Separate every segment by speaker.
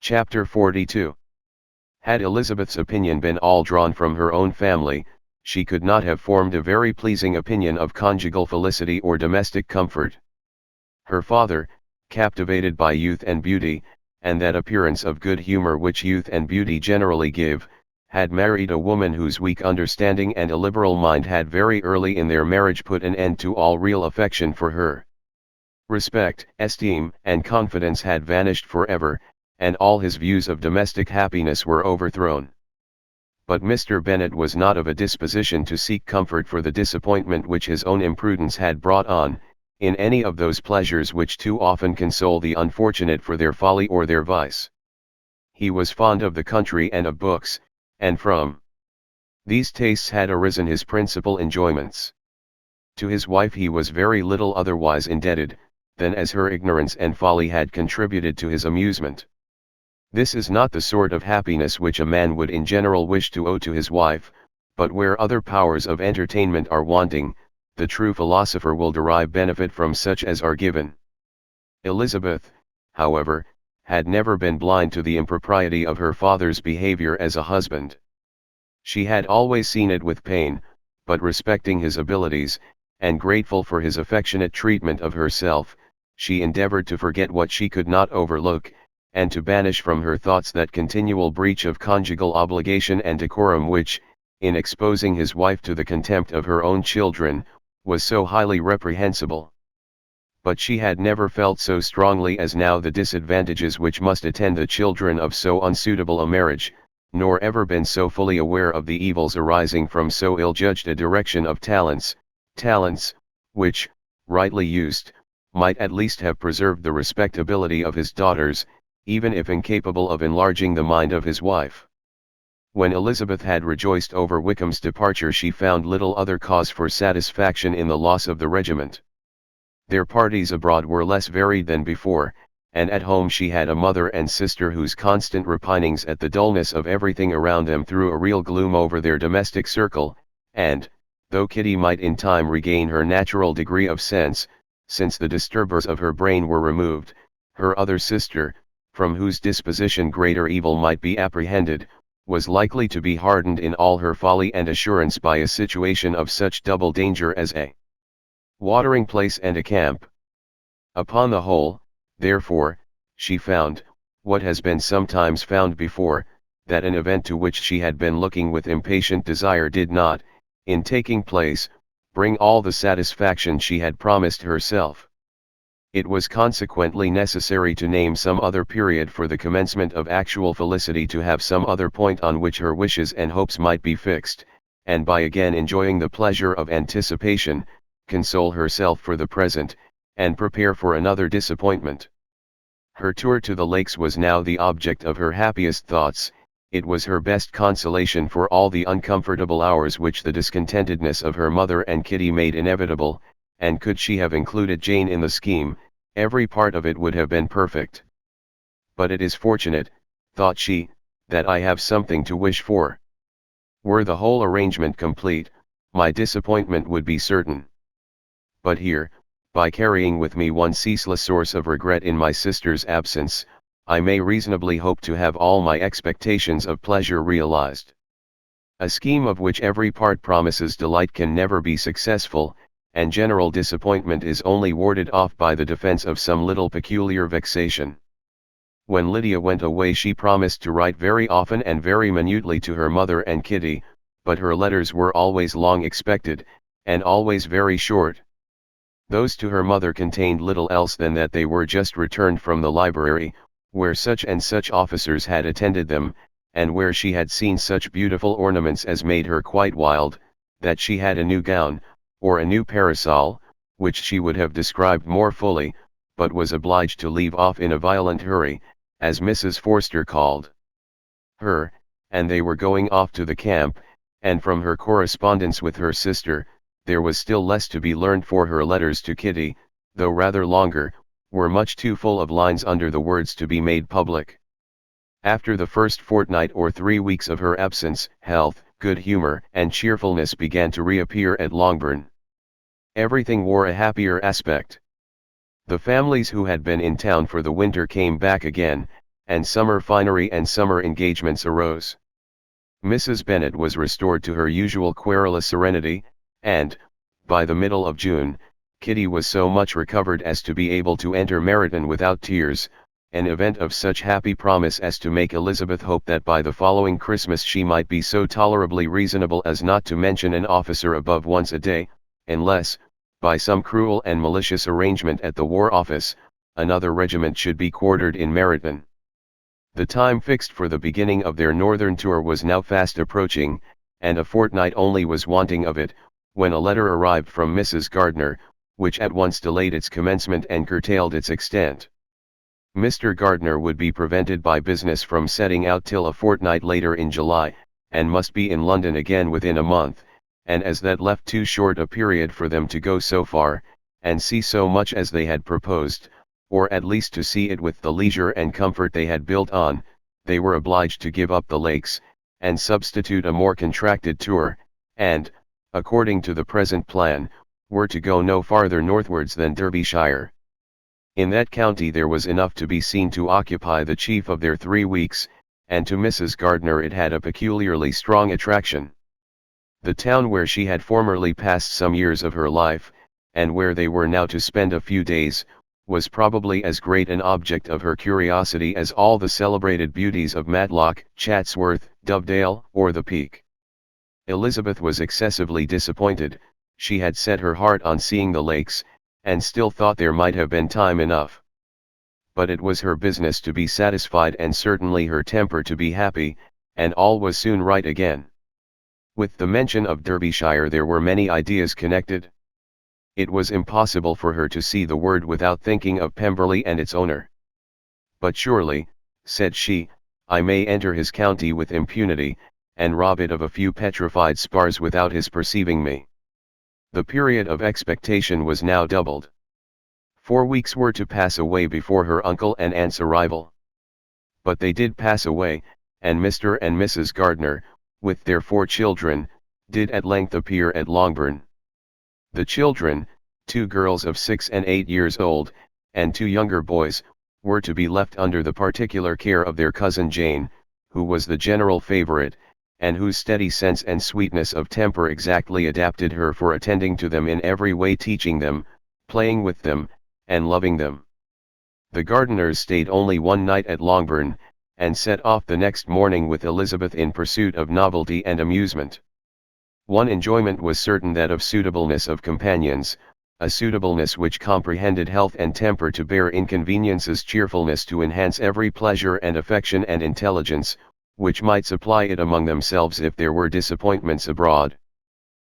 Speaker 1: Chapter 42. Had Elizabeth's opinion been all drawn from her own family, she could not have formed a very pleasing opinion of conjugal felicity or domestic comfort. Her father, captivated by youth and beauty, and that appearance of good humor which youth and beauty generally give, had married a woman whose weak understanding and illiberal mind had very early in their marriage put an end to all real affection for her. Respect, esteem, and confidence had vanished forever, and all his views of domestic happiness were overthrown. But Mr. Bennet was not of a disposition to seek comfort for the disappointment which his own imprudence had brought on, in any of those pleasures which too often console the unfortunate for their folly or their vice. He was fond of the country and of books, and from these tastes had arisen his principal enjoyments. To his wife he was very little otherwise indebted, than as her ignorance and folly had contributed to his amusement. This is not the sort of happiness which a man would in general wish to owe to his wife, but where other powers of entertainment are wanting, the true philosopher will derive benefit from such as are given. Elizabeth, however, had never been blind to the impropriety of her father's behavior as a husband. She had always seen it with pain, but respecting his abilities, and grateful for his affectionate treatment of herself, she endeavored to forget what she could not overlook, and to banish from her thoughts that continual breach of conjugal obligation and decorum which, in exposing his wife to the contempt of her own children, was so highly reprehensible. But she had never felt so strongly as now the disadvantages which must attend the children of so unsuitable a marriage, nor ever been so fully aware of the evils arising from so ill-judged a direction of talents, which, rightly used, might at least have preserved the respectability of his daughters, even if incapable of enlarging the mind of his wife. When Elizabeth had rejoiced over Wickham's departure she found little other cause for satisfaction in the loss of the regiment. Their parties abroad were less varied than before, and at home she had a mother and sister whose constant repinings at the dullness of everything around them threw a real gloom over their domestic circle, and, though Kitty might in time regain her natural degree of sense, since the disturbers of her brain were removed, her other sister, from whose disposition greater evil might be apprehended, was likely to be hardened in all her folly and assurance by a situation of such double danger as a watering place and a camp. Upon the whole, therefore, she found, what has been sometimes found before, that an event to which she had been looking with impatient desire did not, in taking place, bring all the satisfaction she had promised herself. It was consequently necessary to name some other period for the commencement of actual felicity, to have some other point on which her wishes and hopes might be fixed, and by again enjoying the pleasure of anticipation, console herself for the present, and prepare for another disappointment. Her tour to the lakes was now the object of her happiest thoughts. It was her best consolation for all the uncomfortable hours which the discontentedness of her mother and Kitty made inevitable, and could she have included Jane in the scheme, every part of it would have been perfect. But it is fortunate, thought she, that I have something to wish for. Were the whole arrangement complete, my disappointment would be certain. But here, by carrying with me one ceaseless source of regret in my sister's absence, I may reasonably hope to have all my expectations of pleasure realized. A scheme of which every part promises delight can never be successful, and general disappointment is only warded off by the defense of some little peculiar vexation. When Lydia went away she promised to write very often and very minutely to her mother and Kitty, but her letters were always long expected, and always very short. Those to her mother contained little else than that they were just returned from the library, where such and such officers had attended them, and where she had seen such beautiful ornaments as made her quite wild, that she had a new gown, or a new parasol, which she would have described more fully, but was obliged to leave off in a violent hurry, as Mrs. Forster called her, and they were going off to the camp, and from her correspondence with her sister, there was still less to be learned, for her letters to Kitty, though rather longer, were much too full of lines under the words to be made public. After the first fortnight or 3 weeks of her absence, health, good humor, and cheerfulness began to reappear at Longbourn. Everything wore a happier aspect. The families who had been in town for the winter came back again, and summer finery and summer engagements arose. Mrs. Bennet was restored to her usual querulous serenity, and, by the middle of June, Kitty was so much recovered as to be able to enter Meryton without tears, an event of such happy promise as to make Elizabeth hope that by the following Christmas she might be so tolerably reasonable as not to mention an officer above once a day, unless, by some cruel and malicious arrangement at the War Office, another regiment should be quartered in Meryton. The time fixed for the beginning of their northern tour was now fast approaching, and a fortnight only was wanting of it, when a letter arrived from Mrs. Gardiner, which at once delayed its commencement and curtailed its extent. Mr. Gardiner would be prevented by business from setting out till a fortnight later in July, and must be in London again within a month, and as that left too short a period for them to go so far, and see so much as they had proposed, or at least to see it with the leisure and comfort they had built on, they were obliged to give up the lakes, and substitute a more contracted tour, and, according to the present plan, were to go no farther northwards than Derbyshire. In that county there was enough to be seen to occupy the chief of their 3 weeks, and to Mrs. Gardiner it had a peculiarly strong attraction. The town where she had formerly passed some years of her life, and where they were now to spend a few days, was probably as great an object of her curiosity as all the celebrated beauties of Matlock, Chatsworth, Dovedale, or the Peak. Elizabeth was excessively disappointed. She had set her heart on seeing the lakes, and still thought there might have been time enough. But it was her business to be satisfied and certainly her temper to be happy, and all was soon right again. With the mention of Derbyshire there were many ideas connected. It was impossible for her to see the word without thinking of Pemberley and its owner. But surely, said she, I may enter his county with impunity, and rob it of a few petrified spars without his perceiving me. The period of expectation was now doubled. 4 weeks were to pass away before her uncle and aunt's arrival. But they did pass away, and Mr. and Mrs. Gardiner, with their 4 children, did at length appear at Longbourn. The children, 2 girls of 6 and 8 years old, and 2 younger boys, were to be left under the particular care of their cousin Jane, who was the general favorite, and whose steady sense and sweetness of temper exactly adapted her for attending to them in every way, teaching them, playing with them, and loving them. The Gardiners stayed only one night at Longbourn, and set off the next morning with Elizabeth in pursuit of novelty and amusement. One enjoyment was certain, that of suitableness of companions, a suitableness which comprehended health and temper to bear inconveniences, cheerfulness to enhance every pleasure, and affection and intelligence, which might supply it among themselves if there were disappointments abroad.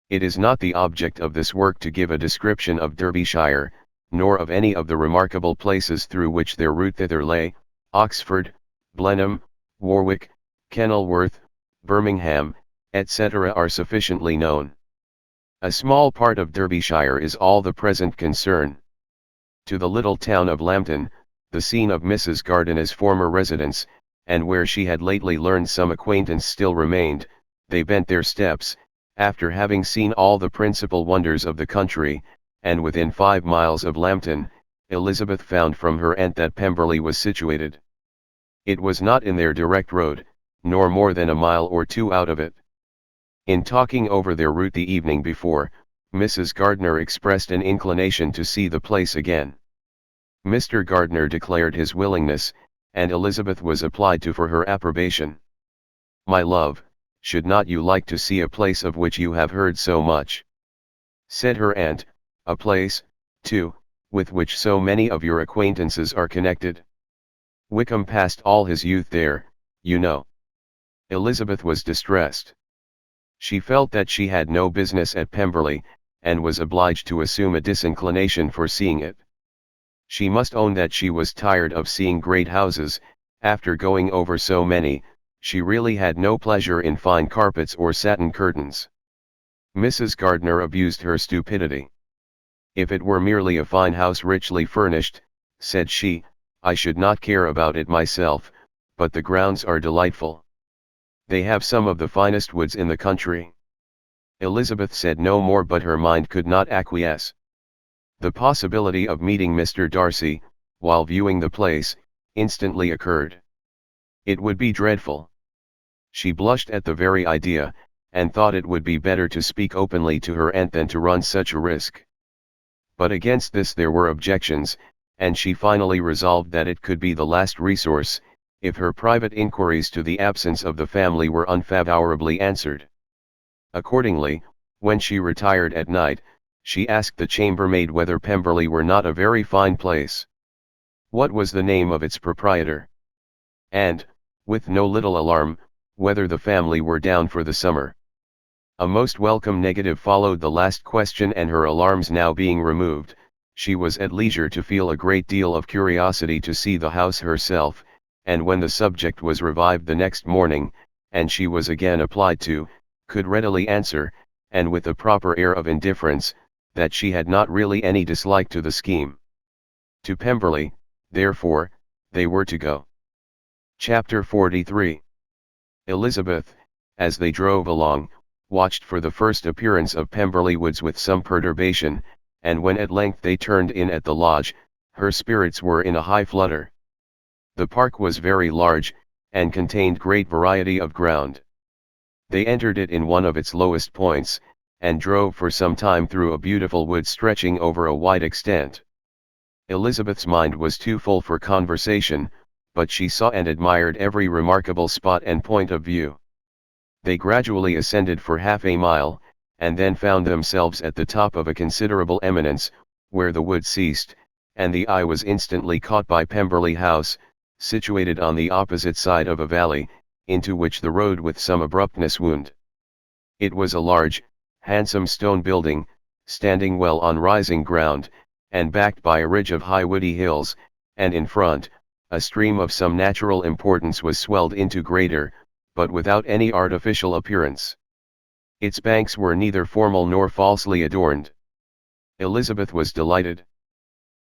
Speaker 1: It is not the object of this work to give a description of Derbyshire, nor of any of the remarkable places through which their route thither lay. Oxford, Blenheim, Warwick, Kenilworth, Birmingham, etc. are sufficiently known. A small part of Derbyshire is all the present concern. To the little town of Lambton, the scene of Mrs. Gardiner's former residence, and where she had lately learned some acquaintance still remained, they bent their steps, after having seen all the principal wonders of the country, and within 5 miles of Lambton, Elizabeth found from her aunt that Pemberley was situated. It was not in their direct road, nor more than a mile or 2 out of it. In talking over their route the evening before, Mrs. Gardiner expressed an inclination to see the place again. Mr. Gardiner declared his willingness, and Elizabeth was applied to for her approbation. "My love, should not you like to see a place of which you have heard so much?" said her aunt. "A place, too, with which so many of your acquaintances are connected. Wickham passed all his youth there, you know." Elizabeth was distressed. She felt that she had no business at Pemberley, and was obliged to assume a disinclination for seeing it. She must own that she was tired of seeing great houses. After going over so many, she really had no pleasure in fine carpets or satin curtains. Mrs. Gardiner abused her stupidity. "If it were merely a fine house richly furnished," said she, "I should not care about it myself, but the grounds are delightful. They have some of the finest woods in the country." Elizabeth said no more, but her mind could not acquiesce. The possibility of meeting Mr. Darcy, while viewing the place, instantly occurred. It would be dreadful. She blushed at the very idea, and thought it would be better to speak openly to her aunt than to run such a risk. But against this there were objections, and she finally resolved that it could be the last resource, if her private inquiries to the absence of the family were unfavorably answered. Accordingly, when she retired at night, she asked the chambermaid whether Pemberley were not a very fine place. What was the name of its proprietor? And, with no little alarm, whether the family were down for the summer. A most welcome negative followed the last question, and her alarms now being removed, she was at leisure to feel a great deal of curiosity to see the house herself, and when the subject was revived the next morning, and she was again applied to, could readily answer, and with a proper air of indifference, that she had not really any dislike to the scheme. To Pemberley, therefore, they were to go. Chapter 43. Elizabeth, as they drove along, watched for the first appearance of Pemberley Woods with some perturbation, and when at length they turned in at the lodge, her spirits were in a high flutter. The park was very large, and contained great variety of ground. They entered it in one of its lowest points, and drove for some time through a beautiful wood stretching over a wide extent. Elizabeth's mind was too full for conversation, but she saw and admired every remarkable spot and point of view. They gradually ascended for half a mile, and then found themselves at the top of a considerable eminence, where the wood ceased, and the eye was instantly caught by Pemberley House, situated on the opposite side of a valley, into which the road with some abruptness wound. It was a large, handsome stone building, standing well on rising ground, and backed by a ridge of high woody hills, and in front, a stream of some natural importance was swelled into greater, but without any artificial appearance. Its banks were neither formal nor falsely adorned. Elizabeth was delighted.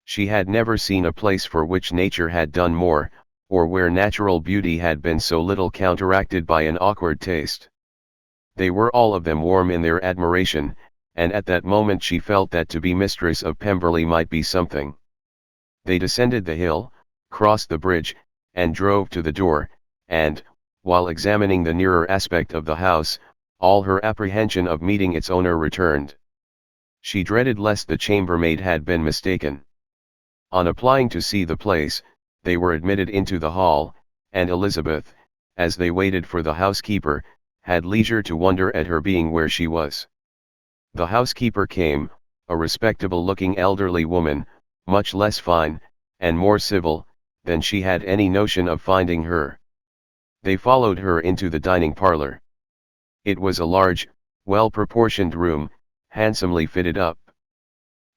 Speaker 1: She had never seen a place for which nature had done more, or where natural beauty had been so little counteracted by an awkward taste. They were all of them warm in their admiration, and at that moment she felt that to be mistress of Pemberley might be something. They descended the hill, crossed the bridge, and drove to the door, and, while examining the nearer aspect of the house, all her apprehension of meeting its owner returned. She dreaded lest the chambermaid had been mistaken. On applying to see the place, they were admitted into the hall, and Elizabeth, as they waited for the housekeeper, had leisure to wonder at her being where she was. The housekeeper came, a respectable-looking elderly woman, much less fine, and more civil, than she had any notion of finding her. They followed her into the dining parlor. It was a large, well-proportioned room, handsomely fitted up.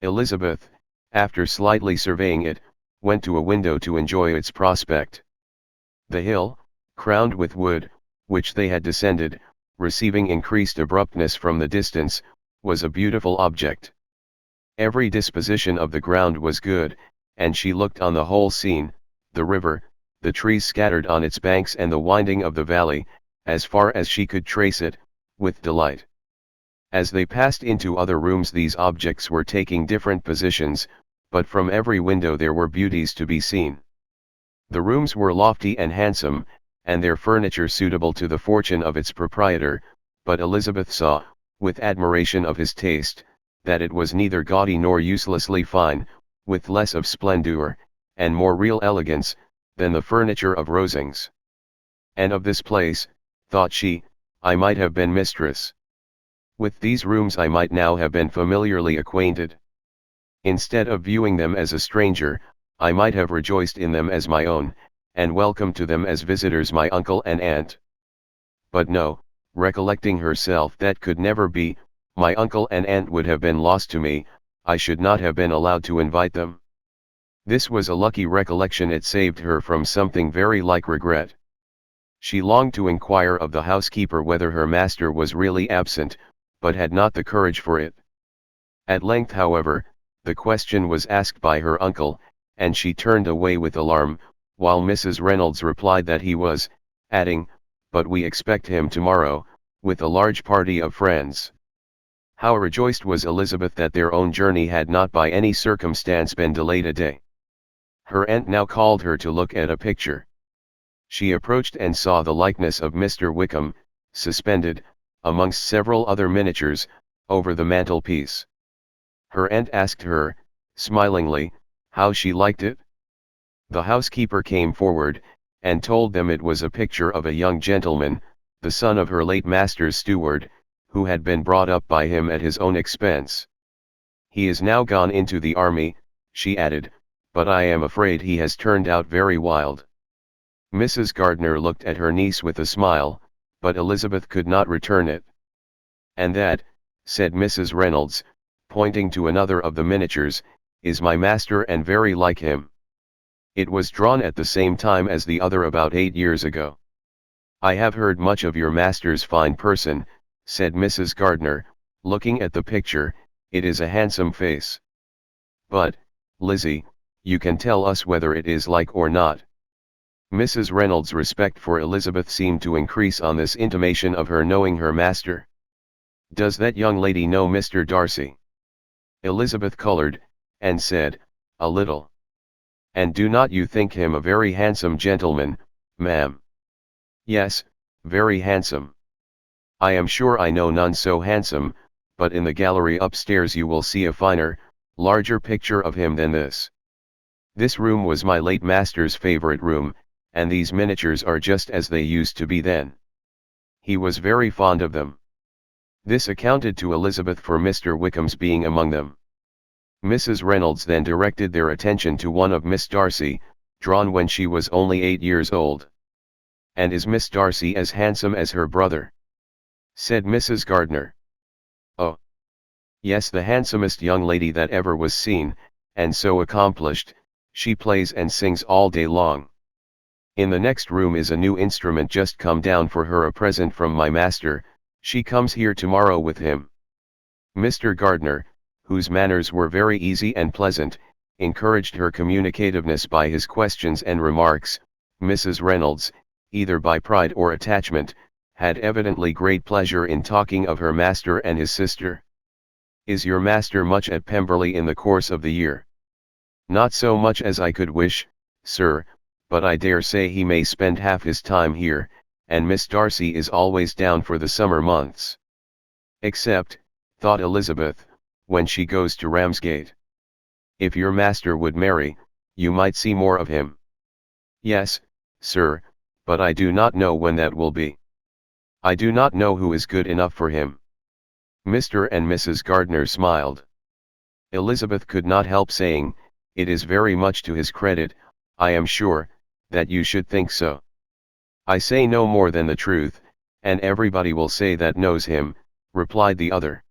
Speaker 1: Elizabeth, after slightly surveying it, went to a window to enjoy its prospect. The hill, crowned with wood, which they had descended, receiving increased abruptness from the distance, was a beautiful object. Every disposition of the ground was good, and she looked on the whole scene, the river, the trees scattered on its banks and the winding of the valley, as far as she could trace it, with delight. As they passed into other rooms these objects were taking different positions, but from every window there were beauties to be seen. The rooms were lofty and handsome, and their furniture suitable to the fortune of its proprietor, but Elizabeth saw, with admiration of his taste, that it was neither gaudy nor uselessly fine, with less of splendour, and more real elegance, than the furniture of Rosings. And of this place, thought she, I might have been mistress. With these rooms I might now have been familiarly acquainted. Instead of viewing them as a stranger, I might have rejoiced in them as my own, and welcomed to them as visitors my uncle and aunt. But no, recollecting herself that could never be, my uncle and aunt would have been lost to me, I should not have been allowed to invite them. This was a lucky recollection, it saved her from something very like regret. She longed to inquire of the housekeeper whether her master was really absent, but had not the courage for it. At length, however, the question was asked by her uncle, and she turned away with alarm, while Mrs. Reynolds replied that he was, adding, but we expect him tomorrow, with a large party of friends. How rejoiced was Elizabeth that their own journey had not by any circumstance been delayed a day. Her aunt now called her to look at a picture. She approached and saw the likeness of Mr. Wickham, suspended, amongst several other miniatures, over the mantelpiece. Her aunt asked her, smilingly, how she liked it. The housekeeper came forward, and told them it was a picture of a young gentleman, the son of her late master's steward, who had been brought up by him at his own expense. He is now gone into the army, she added, but I am afraid he has turned out very wild. Mrs. Gardiner looked at her niece with a smile, but Elizabeth could not return it. And that, said Mrs. Reynolds, pointing to another of the miniatures, is my master and very like him. It was drawn at the same time as the other about 8 years ago. I have heard much of your master's fine person, said Mrs. Gardiner, looking at the picture. It is a handsome face. But, Lizzie, you can tell us whether it is like or not. Mrs. Reynolds' respect for Elizabeth seemed to increase on this intimation of her knowing her master. Does that young lady know Mr. Darcy? Elizabeth colored, and said, a little. And do not you think him a very handsome gentleman, ma'am? Yes, very handsome. I am sure I know none so handsome, but in the gallery upstairs you will see a finer, larger picture of him than this. This room was my late master's favorite room, and these miniatures are just as they used to be then. He was very fond of them. This accounted to Elizabeth for Mr. Wickham's being among them. Mrs. Reynolds then directed their attention to one of Miss Darcy, drawn when she was only 8 years old. And is Miss Darcy as handsome as her brother? Said Mrs. Gardiner. Oh! Yes, the handsomest young lady that ever was seen, and so accomplished. She plays and sings all day long. In the next room is a new instrument just come down for her, a present from my master. She comes here tomorrow with him. Mr. Gardiner, whose manners were very easy and pleasant, encouraged her communicativeness by his questions and remarks. Mrs. Reynolds, either by pride or attachment, had evidently great pleasure in talking of her master and his sister. Is your master much at Pemberley in the course of the year? Not so much as I could wish, sir, but I dare say he may spend half his time here, and Miss Darcy is always down for the summer months. Except, thought Elizabeth, when she goes to Ramsgate. If your master would marry, you might see more of him. Yes, sir, but I do not know when that will be. I do not know who is good enough for him. Mr. and Mrs. Gardiner smiled. Elizabeth could not help saying, it is very much to his credit, I am sure, that you should think so. I say no more than the truth, and everybody will say that knows him, replied the other.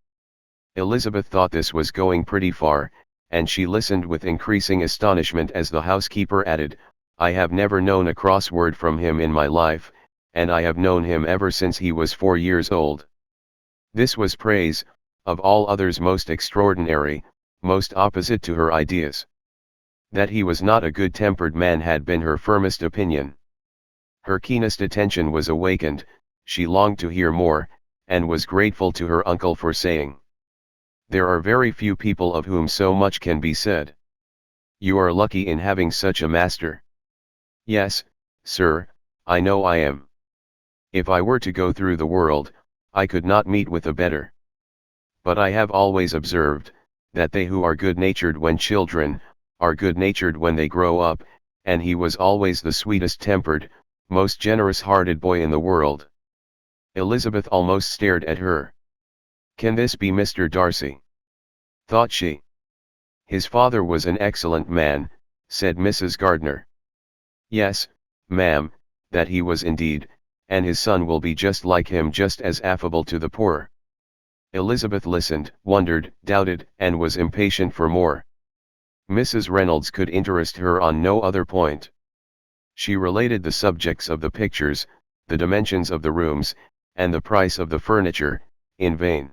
Speaker 1: Elizabeth thought this was going pretty far, and she listened with increasing astonishment as the housekeeper added, I have never known a cross word from him in my life, and I have known him ever since he was 4 years old. This was praise, of all others most extraordinary, most opposite to her ideas. That he was not a good-tempered man had been her firmest opinion. Her keenest attention was awakened, she longed to hear more, and was grateful to her uncle for saying, there are very few people of whom so much can be said. You are lucky in having such a master. Yes, sir, I know I am. If I were to go through the world, I could not meet with a better. But I have always observed, that they who are good-natured when children, are good-natured when they grow up, and he was always the sweetest-tempered, most generous-hearted boy in the world. Elizabeth almost stared at her. Can this be Mr. Darcy? Thought she. His father was an excellent man, said Mrs. Gardiner. Yes, ma'am, that he was indeed, and his son will be just like him, just as affable to the poor. Elizabeth listened, wondered, doubted, and was impatient for more. Mrs. Reynolds could interest her on no other point. She related the subjects of the pictures, the dimensions of the rooms, and the price of the furniture, in vain.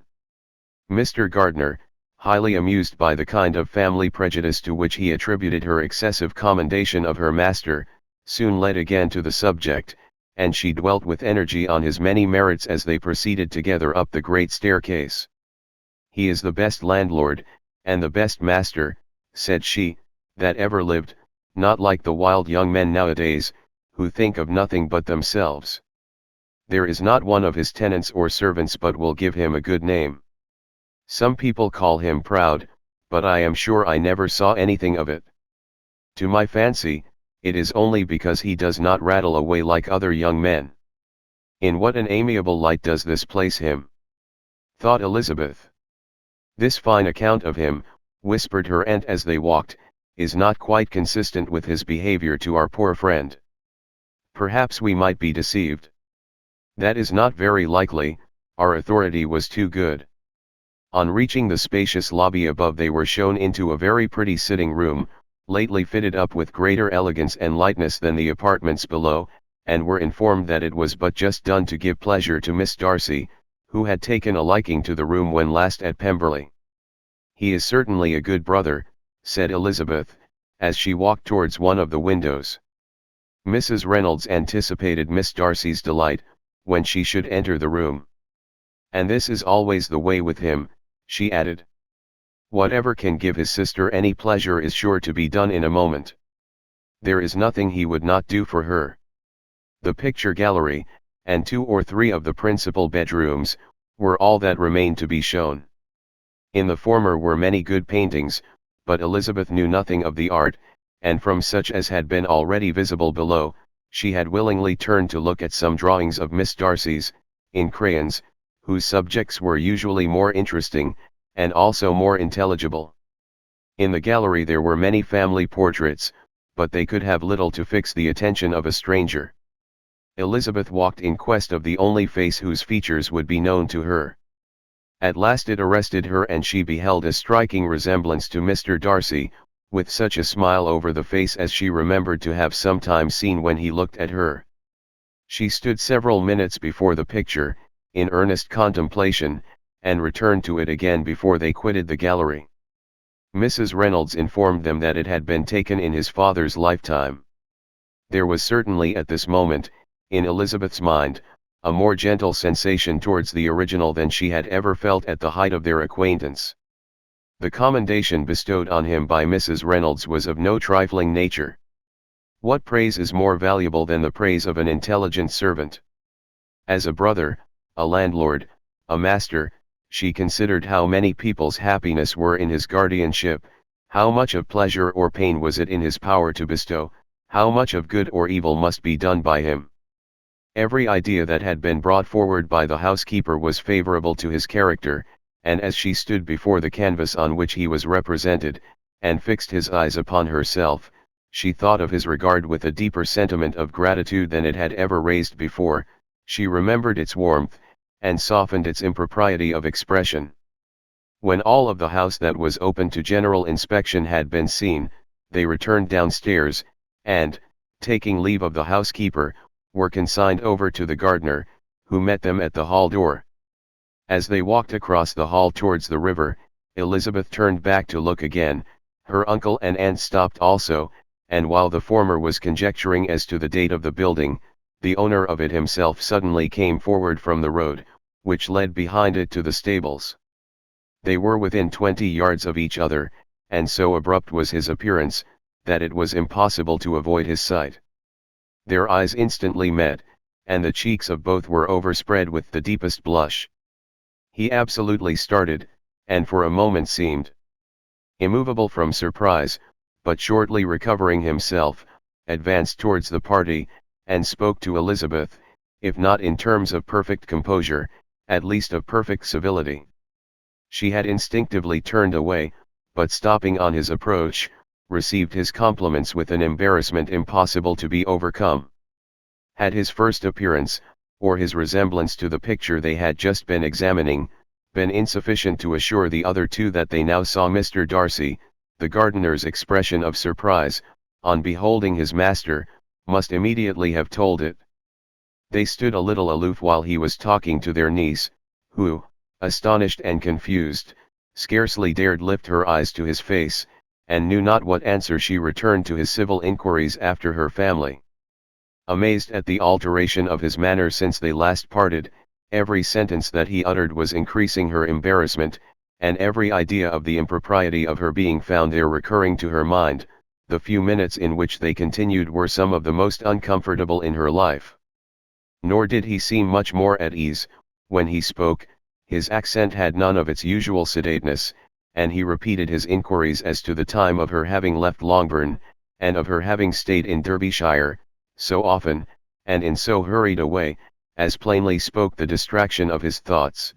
Speaker 1: Mr. Gardiner, highly amused by the kind of family prejudice to which he attributed her excessive commendation of her master, soon led again to the subject, and she dwelt with energy on his many merits as they proceeded together up the great staircase. He is the best landlord, and the best master, said she, that ever lived, not like the wild young men nowadays, who think of nothing but themselves. There is not one of his tenants or servants but will give him a good name. Some people call him proud, but I am sure I never saw anything of it. To my fancy, it is only because he does not rattle away like other young men. In what an amiable light does this place him, thought Elizabeth. This fine account of him, whispered her aunt as they walked, is not quite consistent with his behavior to our poor friend. Perhaps we might be deceived. That is not very likely, our authority was too good. On reaching the spacious lobby above they were shown into a very pretty sitting room, lately fitted up with greater elegance and lightness than the apartments below, and were informed that it was but just done to give pleasure to Miss Darcy, who had taken a liking to the room when last at Pemberley. "He is certainly a good brother," said Elizabeth, as she walked towards one of the windows. Mrs. Reynolds anticipated Miss Darcy's delight, when she should enter the room. "And this is always the way with him," she added. "Whatever can give his sister any pleasure is sure to be done in a moment. There is nothing he would not do for her." The picture gallery, and 2 or 3 of the principal bedrooms, were all that remained to be shown. In the former were many good paintings, but Elizabeth knew nothing of the art, and from such as had been already visible below, she had willingly turned to look at some drawings of Miss Darcy's, in crayons, whose subjects were usually more interesting, and also more intelligible. In the gallery there were many family portraits, but they could have little to fix the attention of a stranger. Elizabeth walked in quest of the only face whose features would be known to her. At last it arrested her and she beheld a striking resemblance to Mr. Darcy, with such a smile over the face as she remembered to have sometimes seen when he looked at her. She stood several minutes before the picture, in earnest contemplation, and returned to it again before they quitted the gallery. Mrs. Reynolds informed them that it had been taken in his father's lifetime. There was certainly at this moment, in Elizabeth's mind, a more gentle sensation towards the original than she had ever felt at the height of their acquaintance. The commendation bestowed on him by Mrs. Reynolds was of no trifling nature. What praise is more valuable than the praise of an intelligent servant? As a brother, a landlord, a master, she considered how many people's happiness were in his guardianship, how much of pleasure or pain was it in his power to bestow, how much of good or evil must be done by him. Every idea that had been brought forward by the housekeeper was favorable to his character, and as she stood before the canvas on which he was represented, and fixed his eyes upon herself, she thought of his regard with a deeper sentiment of gratitude than it had ever raised before. She remembered its warmth, and softened its impropriety of expression. When all of the house that was open to general inspection had been seen, they returned downstairs, and, taking leave of the housekeeper, were consigned over to the gardener, who met them at the hall door. As they walked across the hall towards the river, Elizabeth turned back to look again. Her uncle and aunt stopped also, and while the former was conjecturing as to the date of the building, the owner of it himself suddenly came forward from the road, which led behind it to the stables. They were within 20 yards of each other, and so abrupt was his appearance, that it was impossible to avoid his sight. Their eyes instantly met, and the cheeks of both were overspread with the deepest blush. He absolutely started, and for a moment seemed immovable from surprise, but shortly recovering himself, advanced towards the party, and spoke to Elizabeth, if not in terms of perfect composure, at least of perfect civility. She had instinctively turned away, but stopping on his approach, received his compliments with an embarrassment impossible to be overcome. Had his first appearance, or his resemblance to the picture they had just been examining, been insufficient to assure the other two that they now saw Mr. Darcy, the gardener's expression of surprise, on beholding his master, must immediately have told it. They stood a little aloof while he was talking to their niece, who, astonished and confused, scarcely dared lift her eyes to his face, and knew not what answer she returned to his civil inquiries after her family. Amazed at the alteration of his manner since they last parted, every sentence that he uttered was increasing her embarrassment, and every idea of the impropriety of her being found there recurring to her mind, the few minutes in which they continued were some of the most uncomfortable in her life. Nor did he seem much more at ease. When he spoke, his accent had none of its usual sedateness, and he repeated his inquiries as to the time of her having left Longbourn, and of her having stayed in Derbyshire, so often, and in so hurried a way, as plainly spoke the distraction of his thoughts.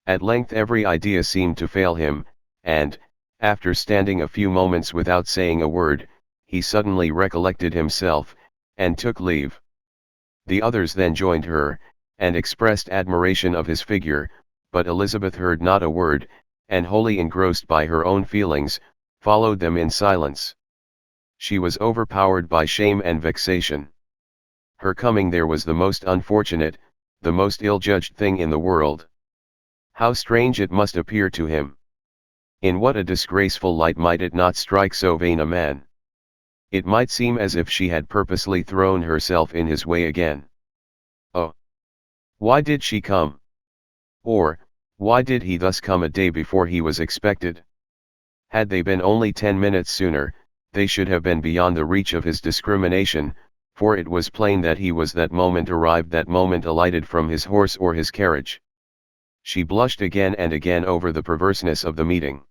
Speaker 1: At length every idea seemed to fail him, and, after standing a few moments without saying a word, he suddenly recollected himself, and took leave. The others then joined her, and expressed admiration of his figure, but Elizabeth heard not a word, and wholly engrossed by her own feelings, followed them in silence. She was overpowered by shame and vexation. Her coming there was the most unfortunate, the most ill-judged thing in the world. How strange it must appear to him! In what a disgraceful light might it not strike so vain a man! It might seem as if she had purposely thrown herself in his way again. Oh! Why did she come? Or, why did he thus come a day before he was expected? Had they been only 10 minutes sooner, they should have been beyond the reach of his discrimination, for it was plain that he was that moment arrived, that moment alighted from his horse or his carriage. She blushed again and again over the perverseness of the meeting.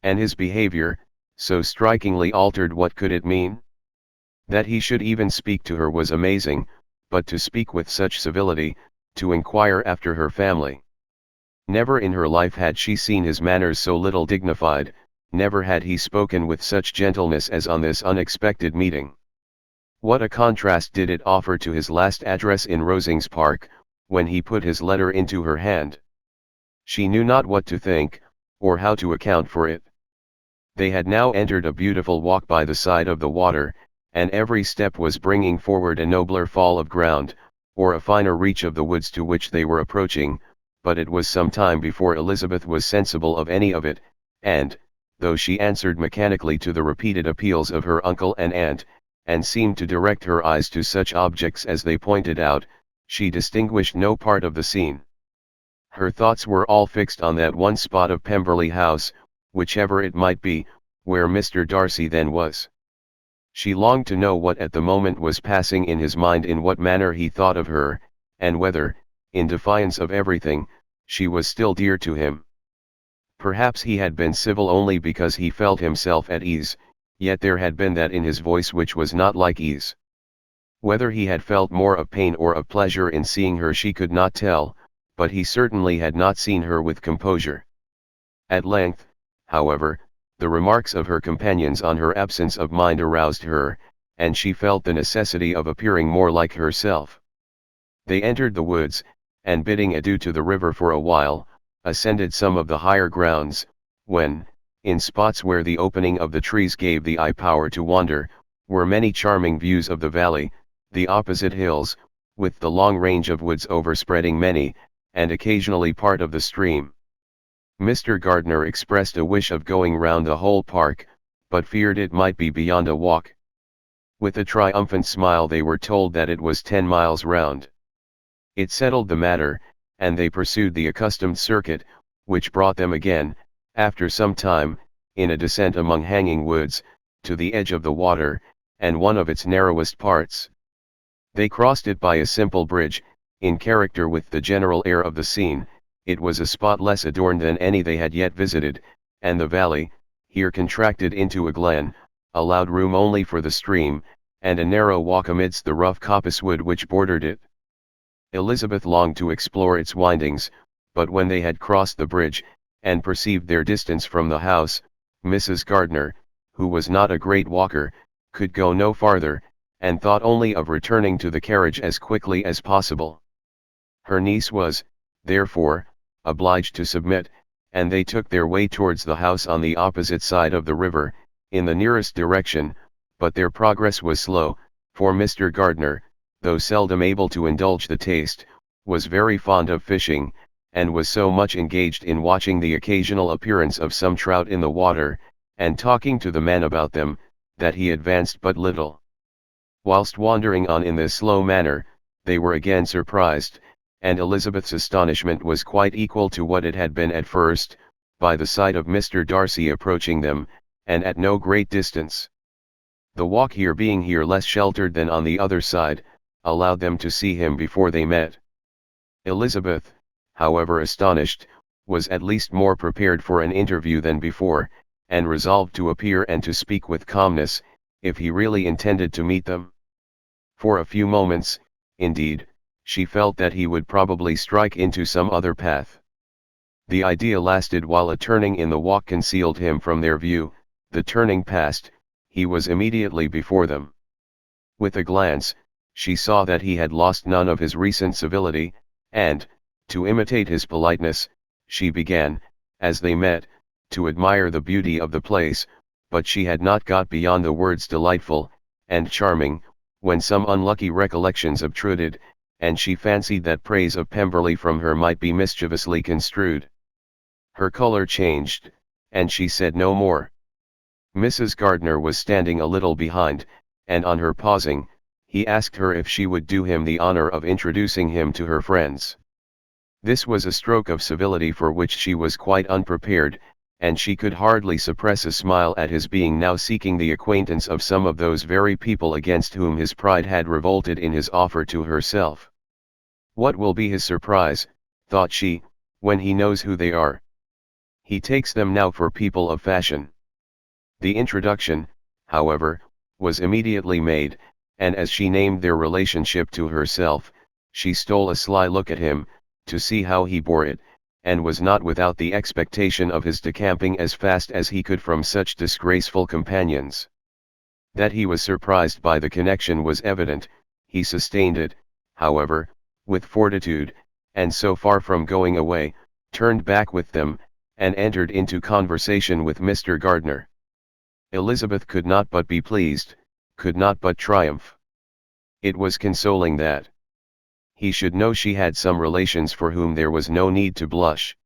Speaker 1: And his behavior, so strikingly altered, what could it mean? That he should even speak to her was amazing, but to speak with such civility, to inquire after her family. Never in her life had she seen his manners so little dignified, never had he spoken with such gentleness as on this unexpected meeting. What a contrast did it offer to his last address in Rosings Park, when he put his letter into her hand. She knew not what to think, or how to account for it. They had now entered a beautiful walk by the side of the water, and every step was bringing forward a nobler fall of ground, or a finer reach of the woods to which they were approaching, but it was some time before Elizabeth was sensible of any of it, and, though she answered mechanically to the repeated appeals of her uncle and aunt, and seemed to direct her eyes to such objects as they pointed out, she distinguished no part of the scene. Her thoughts were all fixed on that one spot of Pemberley House, whichever it might be, where Mr. Darcy then was. She longed to know what at the moment was passing in his mind, in what manner he thought of her, and whether, in defiance of everything, she was still dear to him. Perhaps he had been civil only because he felt himself at ease, yet there had been that in his voice which was not like ease. Whether he had felt more of pain or of pleasure in seeing her she could not tell, but he certainly had not seen her with composure. At length, however, the remarks of her companions on her absence of mind aroused her, and she felt the necessity of appearing more like herself. They entered the woods, and bidding adieu to the river for a while, ascended some of the higher grounds, when, in spots where the opening of the trees gave the eye power to wander, were many charming views of the valley, the opposite hills, with the long range of woods overspreading many, and occasionally part of the stream. Mr. Gardiner expressed a wish of going round the whole park, but feared it might be beyond a walk. With a triumphant smile they were told that it was 10 miles round. It settled the matter, and they pursued the accustomed circuit, which brought them again, after some time, in a descent among hanging woods, to the edge of the water, and one of its narrowest parts. They crossed it by a simple bridge, in character with the general air of the scene. It was a spot less adorned than any they had yet visited, and the valley, here contracted into a glen, allowed room only for the stream, and a narrow walk amidst the rough coppicewood which bordered it. Elizabeth longed to explore its windings, but when they had crossed the bridge, and perceived their distance from the house, Mrs. Gardiner, who was not a great walker, could go no farther, and thought only of returning to the carriage as quickly as possible. Her niece was, therefore, obliged to submit, and they took their way towards the house on the opposite side of the river, in the nearest direction, but their progress was slow, for Mr. Gardiner, though seldom able to indulge the taste, was very fond of fishing, and was so much engaged in watching the occasional appearance of some trout in the water, and talking to the men about them, that he advanced but little. Whilst wandering on in this slow manner, they were again surprised, and Elizabeth's astonishment was quite equal to what it had been at first, by the sight of Mr. Darcy approaching them, and at no great distance. The walk here being here less sheltered than on the other side, allowed them to see him before they met. Elizabeth, however astonished, was at least more prepared for an interview than before, and resolved to appear and to speak with calmness, if he really intended to meet them. For a few moments, indeed, she felt that he would probably strike into some other path. The idea lasted while a turning in the walk concealed him from their view. The turning past, he was immediately before them. With a glance, she saw that he had lost none of his recent civility, and, to imitate his politeness, she began, as they met, to admire the beauty of the place, but she had not got beyond the words delightful and charming, when some unlucky recollections obtruded, and she fancied that praise of Pemberley from her might be mischievously construed. Her color changed, and she said no more. Mrs. Gardiner was standing a little behind, and on her pausing, he asked her if she would do him the honor of introducing him to her friends. This was a stroke of civility for which she was quite unprepared, and she could hardly suppress a smile at his being now seeking the acquaintance of some of those very people against whom his pride had revolted in his offer to herself. What will be his surprise, thought she, when he knows who they are? He takes them now for people of fashion. The introduction, however, was immediately made, and as she named their relationship to herself, she stole a sly look at him, to see how he bore it, and was not without the expectation of his decamping as fast as he could from such disgraceful companions. That he was surprised by the connection was evident. He sustained it, however, with fortitude, and so far from going away, turned back with them, and entered into conversation with Mr. Gardiner. Elizabeth could not but be pleased, could not but triumph. It was consoling that he should know she had some relations for whom there was no need to blush.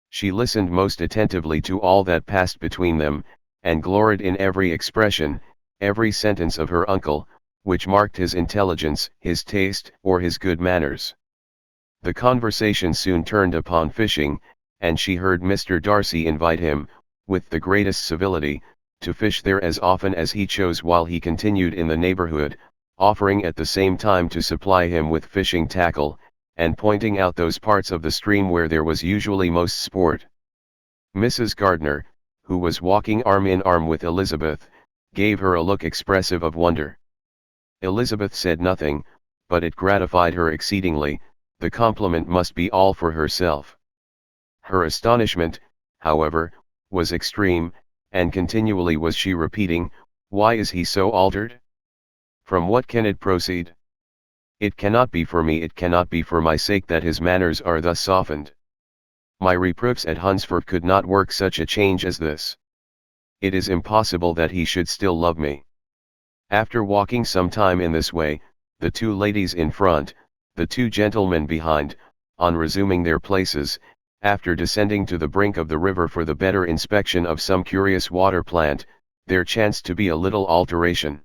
Speaker 1: She listened most attentively to all that passed between them, and gloried in every expression, every sentence of her uncle, which marked his intelligence, his taste, or his good manners. The conversation soon turned upon fishing, and she heard Mr. Darcy invite him, with the greatest civility, to fish there as often as he chose while he continued in the neighborhood, offering at the same time to supply him with fishing tackle, and pointing out those parts of the stream where there was usually most sport. Mrs. Gardiner, who was walking arm in arm with Elizabeth, gave her a look expressive of wonder. Elizabeth said nothing, but it gratified her exceedingly. The compliment must be all for herself. Her astonishment, however, was extreme, and continually was she repeating, "Why is he so altered? From what can it proceed? It cannot be for me, it cannot be for my sake that his manners are thus softened. My reproofs at Hunsford could not work such a change as this. It is impossible that he should still love me." After walking some time in this way, the two ladies in front, the two gentlemen behind, on resuming their places, after descending to the brink of the river for the better inspection of some curious water plant, there chanced to be a little alteration.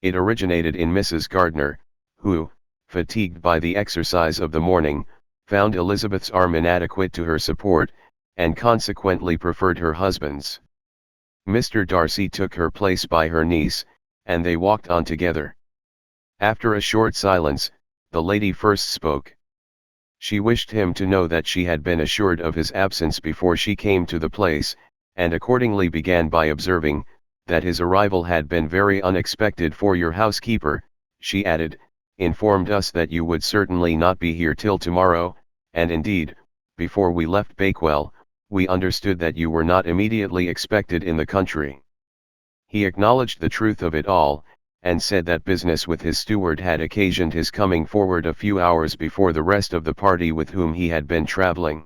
Speaker 1: It originated in Mrs. Gardiner, who, fatigued by the exercise of the morning, found Elizabeth's arm inadequate to her support, and consequently preferred her husband's. Mr. Darcy took her place by her niece, and they walked on together. After a short silence, the lady first spoke. She wished him to know that she had been assured of his absence before she came to the place, and accordingly began by observing, that his arrival had been very unexpected, for your housekeeper, she added, informed us that you would certainly not be here till tomorrow, and indeed, before we left Bakewell, we understood that you were not immediately expected in the country. He acknowledged the truth of it all, and said that business with his steward had occasioned his coming forward a few hours before the rest of the party with whom he had been traveling.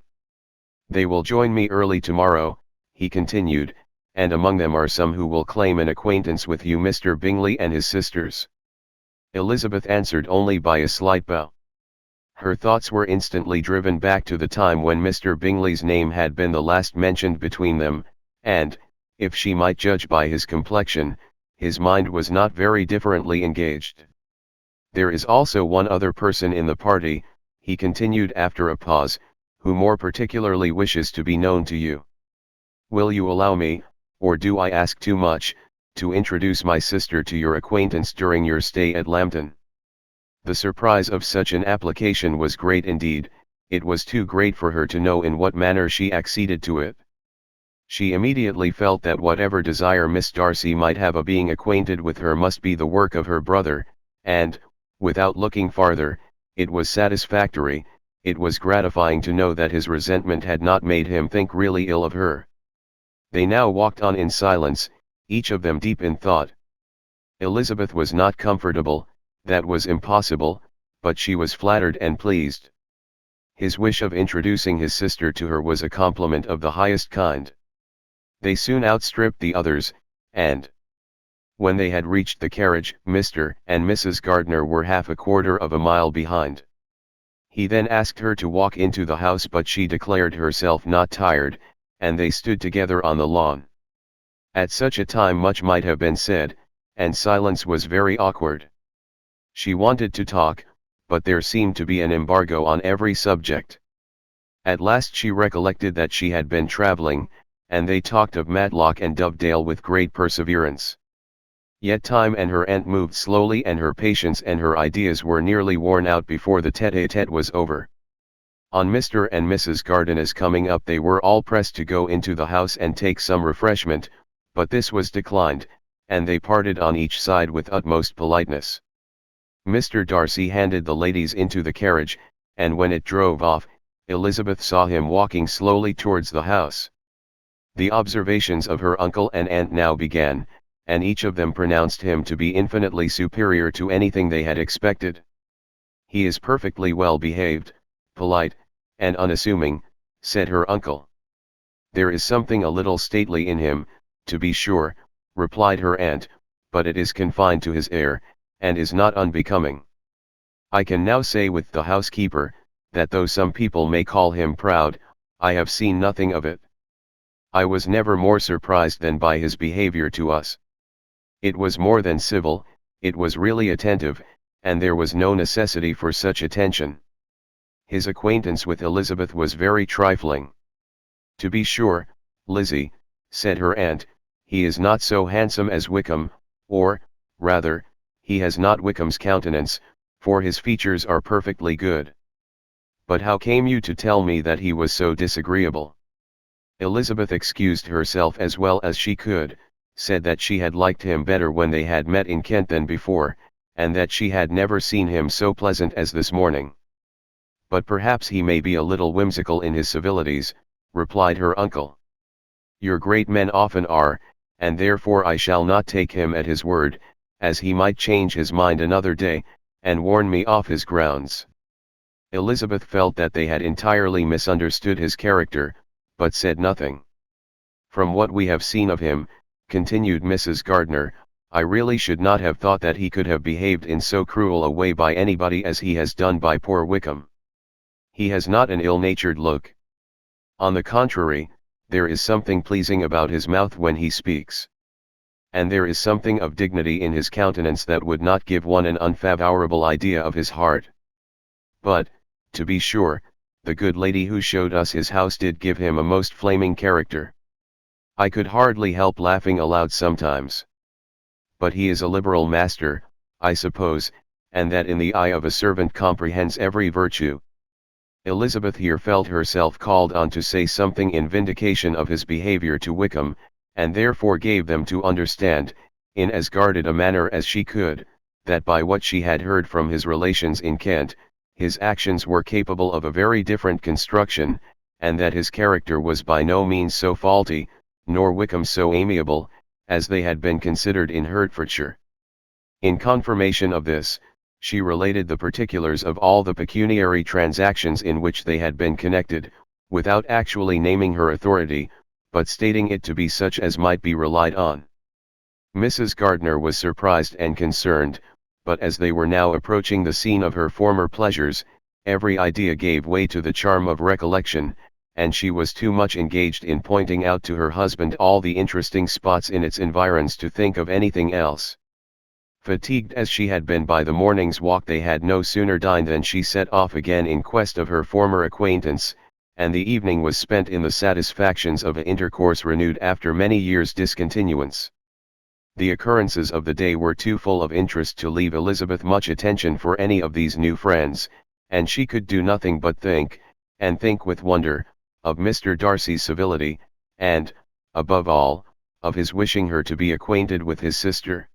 Speaker 1: They will join me early tomorrow, he continued, and among them are some who will claim an acquaintance with you, Mr. Bingley and his sisters. Elizabeth answered only by a slight bow. Her thoughts were instantly driven back to the time when Mr. Bingley's name had been the last mentioned between them, and, if she might judge by his complexion, his mind was not very differently engaged. There is also one other person in the party, he continued after a pause, who more particularly wishes to be known to you. Will you allow me, or do I ask too much, to introduce my sister to your acquaintance during your stay at Lambton." The surprise of such an application was great indeed. It was too great for her to know in what manner she acceded to it. She immediately felt that whatever desire Miss Darcy might have of being acquainted with her must be the work of her brother, and, without looking farther, it was satisfactory, it was gratifying to know that his resentment had not made him think really ill of her. They now walked on in silence, each of them deep in thought. Elizabeth was not comfortable, that was impossible, but she was flattered and pleased. His wish of introducing his sister to her was a compliment of the highest kind. They soon outstripped the others, and when they had reached the carriage, Mr. and Mrs. Gardiner were half a quarter of a mile behind. He then asked her to walk into the house, but she declared herself not tired, and they stood together on the lawn. At such a time much might have been said, and silence was very awkward. She wanted to talk, but there seemed to be an embargo on every subject. At last she recollected that she had been travelling, and they talked of Matlock and Dovedale with great perseverance. Yet time and her aunt moved slowly, and her patience and her ideas were nearly worn out before the tete-a-tete was over. On Mr. and Mrs. Gardiner's coming up, they were all pressed to go into the house and take some refreshment, but this was declined, and they parted on each side with utmost politeness. Mr. Darcy handed the ladies into the carriage, and when it drove off, Elizabeth saw him walking slowly towards the house. The observations of her uncle and aunt now began, and each of them pronounced him to be infinitely superior to anything they had expected. "He is perfectly well behaved, polite, and unassuming," said her uncle. "There is something a little stately in him, to be sure," replied her aunt, "but it is confined to his air, and is not unbecoming. I can now say with the housekeeper, that though some people may call him proud, I have seen nothing of it. I was never more surprised than by his behavior to us. It was more than civil, it was really attentive, and there was no necessity for such attention. His acquaintance with Elizabeth was very trifling." "To be sure, Lizzie," said her aunt, "he is not so handsome as Wickham, or, rather, he has not Wickham's countenance, for his features are perfectly good. But how came you to tell me that he was so disagreeable?" Elizabeth excused herself as well as she could, said that she had liked him better when they had met in Kent than before, and that she had never seen him so pleasant as this morning. "But perhaps he may be a little whimsical in his civilities," replied her uncle. "Your great men often are, and therefore I shall not take him at his word, as he might change his mind another day, and warn me off his grounds." Elizabeth felt that they had entirely misunderstood his character, but said nothing. "From what we have seen of him," continued Mrs. Gardiner, "I really should not have thought that he could have behaved in so cruel a way by anybody as he has done by poor Wickham. He has not an ill-natured look. On the contrary, there is something pleasing about his mouth when he speaks. And there is something of dignity in his countenance that would not give one an unfavorable idea of his heart. But, to be sure, the good lady who showed us his house did give him a most flaming character. I could hardly help laughing aloud sometimes. But he is a liberal master, I suppose, and that in the eye of a servant comprehends every virtue." Elizabeth here felt herself called on to say something in vindication of his behavior to Wickham, and therefore gave them to understand, in as guarded a manner as she could, that by what she had heard from his relations in Kent, his actions were capable of a very different construction, and that his character was by no means so faulty, nor Wickham so amiable, as they had been considered in Hertfordshire. In confirmation of this, she related the particulars of all the pecuniary transactions in which they had been connected, without actually naming her authority, but stating it to be such as might be relied on. Mrs. Gardiner was surprised and concerned, but as they were now approaching the scene of her former pleasures, every idea gave way to the charm of recollection, and she was too much engaged in pointing out to her husband all the interesting spots in its environs to think of anything else. Fatigued as she had been by the morning's walk, they had no sooner dined than she set off again in quest of her former acquaintance, and the evening was spent in the satisfactions of an intercourse renewed after many years' discontinuance. The occurrences of the day were too full of interest to leave Elizabeth much attention for any of these new friends, and she could do nothing but think, and think with wonder, of Mr. Darcy's civility, and, above all, of his wishing her to be acquainted with his sister.